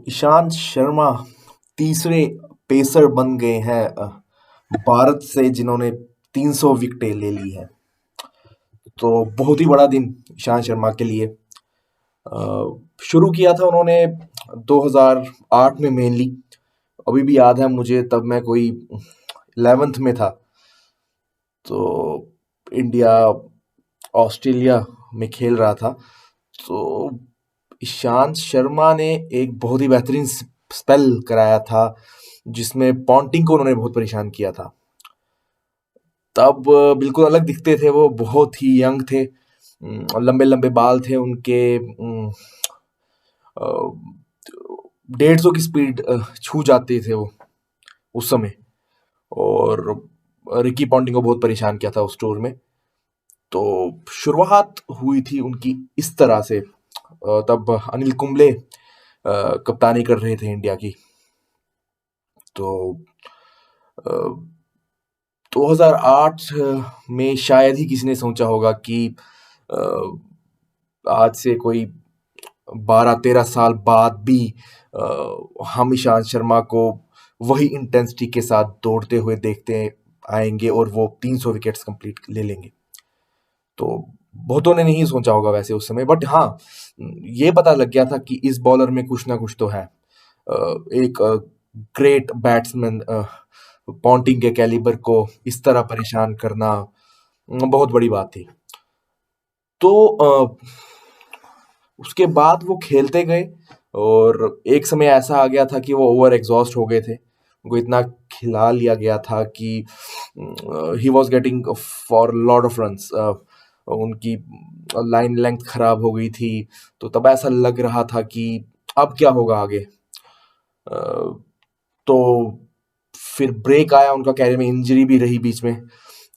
ईशांत शर्मा तीसरे पेसर बन गए हैं भारत से जिन्होंने 300 विकेटें ले ली है। तो बहुत ही बड़ा दिन ईशांत शर्मा के लिए। शुरू किया था उन्होंने 2008 में मेनली। अभी भी याद है मुझे, तब मैं कोई 11th में था। तो इंडिया ऑस्ट्रेलिया में खेल रहा था। तो ईशांत शर्मा ने एक बहुत ही बेहतरीन स्पेल कराया था जिसमें पॉन्टिंग को उन्होंने बहुत परेशान किया था। तब बिल्कुुल अलग दिखते थे वो, बहुत ही यंग थे। लंबे लंबे बाल थे उनके। 150 की स्पीड छू जाते थे वो उस समय। और रिकी पॉन्टिंग को बहुत परेशान किया था उस टूर में। तो शुरुआत हुई थी उनकी इस तरह से। तब अनिल कुंबले कप्तानी कर रहे थे इंडिया की। तो 2008 में शायद ही किसी ने सोचा होगा कि आज से कोई 12-13 साल बाद भी हम ईशांत शर्मा को वही इंटेंसिटी के साथ दौड़ते हुए देखते आएंगे और वो 300 विकेट्स कंप्लीट ले लेंगे। तो बहुतों ने नहीं सोचा होगा वैसे उस समय, बट हाँ, ये पता लग गया था कि इस बॉलर में कुछ ना कुछ तो है। एक ग्रेट बैट्समैन पॉन्टिंग के कैलिबर को इस तरह परेशान करना बहुत बड़ी बात थी। तो उसके बाद वो खेलते गए और एक समय ऐसा आ गया था कि वो ओवर एग्जॉस्ट हो गए थे। उनको इतना खिला लिया गया था कि he was getting for lot of runs. उनकी लाइन लेंथ खराब हो गई थी। तो तब ऐसा लग रहा था कि अब क्या होगा आगे। तो फिर ब्रेक आया उनका कैरियर में, इंजरी भी रही बीच में।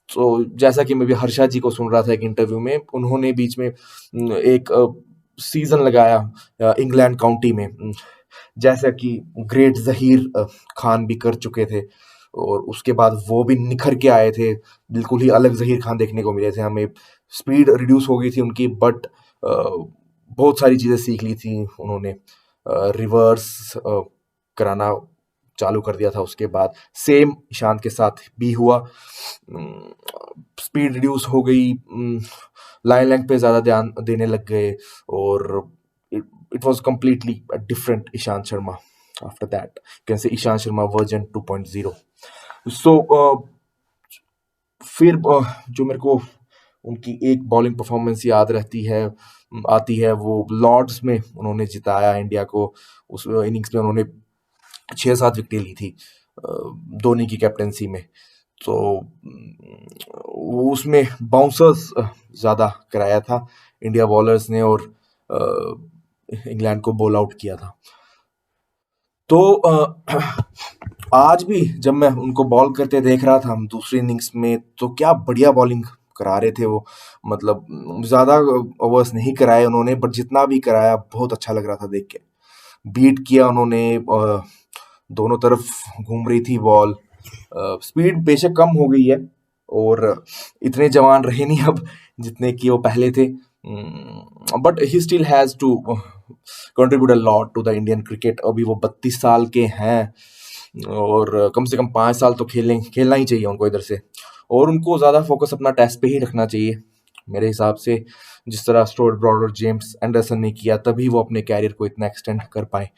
तो जैसा कि मैं भी हर्षा जी को सुन रहा था एक इंटरव्यू में, उन्होंने बीच में एक सीजन लगाया इंग्लैंड काउंटी में, जैसा कि ग्रेट जहीर खान भी कर चुके थे। और उसके बाद वो भी निखर के आए थे। बिल्कुल ही अलग जहीर खान देखने को मिले थे हमें। स्पीड रिड्यूस हो गई थी उनकी, बट बहुत सारी चीज़ें सीख ली थी उन्होंने। रिवर्स कराना चालू कर दिया था उसके बाद। सेम ईशांत के साथ भी हुआ। स्पीड रिड्यूस हो गई, लाइन लेंथ पे ज़्यादा ध्यान देने लग गए और it was completely different Ishant Sharma after that. Can say Ishant Sharma version 2.0। सो फिर जो मेरे को उनकी एक बॉलिंग परफॉर्मेंस याद रहती है, आती है, वो लॉर्ड्स में उन्होंने जिताया इंडिया को। उस इनिंग्स में उन्होंने 6-7 विकेटें ली थी धोनी की कैप्टेंसी में। तो उसमें बाउंसर्स ज़्यादा कराया था इंडिया बॉलर्स ने और इंग्लैंड को बॉल आउट किया था। तो आज भी जब मैं उनको बॉल करते देख रहा था हम दूसरी इनिंग्स में, तो क्या बढ़िया बॉलिंग करा रहे थे वो। मतलब ज़्यादा ओवर्स नहीं कराए उन्होंने, बट जितना भी कराया बहुत अच्छा लग रहा था देख के। बीट किया उन्होंने, दोनों तरफ घूम रही थी बॉल। स्पीड बेशक कम हो गई है और इतने जवान रहे नहीं अब जितने कि वो पहले थे, but he still has to contribute a lot to the Indian cricket. अभी वो 32 साल के हैं और कम से कम 5 साल तो खेलना ही चाहिए उनको इधर से। और उनको ज़्यादा फोकस अपना टेस्ट पे ही रखना चाहिए मेरे हिसाब से। जिस तरह स्टुअर्ट ब्रॉड, जेम्स एंडरसन ने किया, तभी वो अपने कैरियर को इतना एक्सटेंड कर पाए।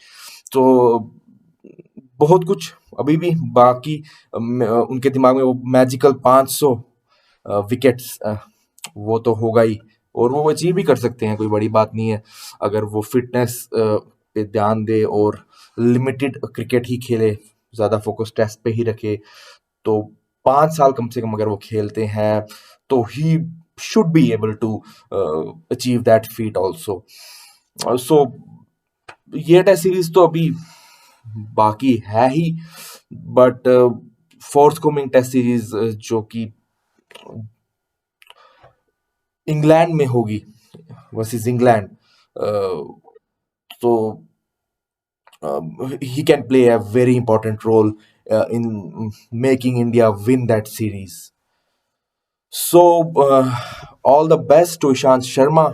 तो बहुत कुछ अभी भी बाकी उनके दिमाग में वो मैजिकल 500 विकेट्स, वो तो होगा ही। और वो अचीव भी कर सकते हैं, कोई बड़ी बात नहीं है अगर वो फिटनेस पे ध्यान दे और लिमिटेड क्रिकेट ही खेले, ज़्यादा फोकस टेस्ट पे ही रखे। तो 5 साल कम से कम अगर वो खेलते हैं तो ही should be able to achieve that feat also. So ये टेस्ट सीरीज तो अभी बाकी है ही, but fourth coming test series जो कि इंग्लैंड में होगी वर्सेस इंग्लैंड, तो he can play a very important role in making India win that series. So, all the best to Ishant Sharma.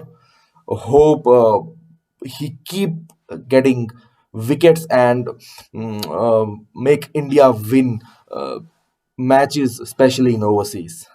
Hope he keep getting wickets and make India win matches, especially in overseas.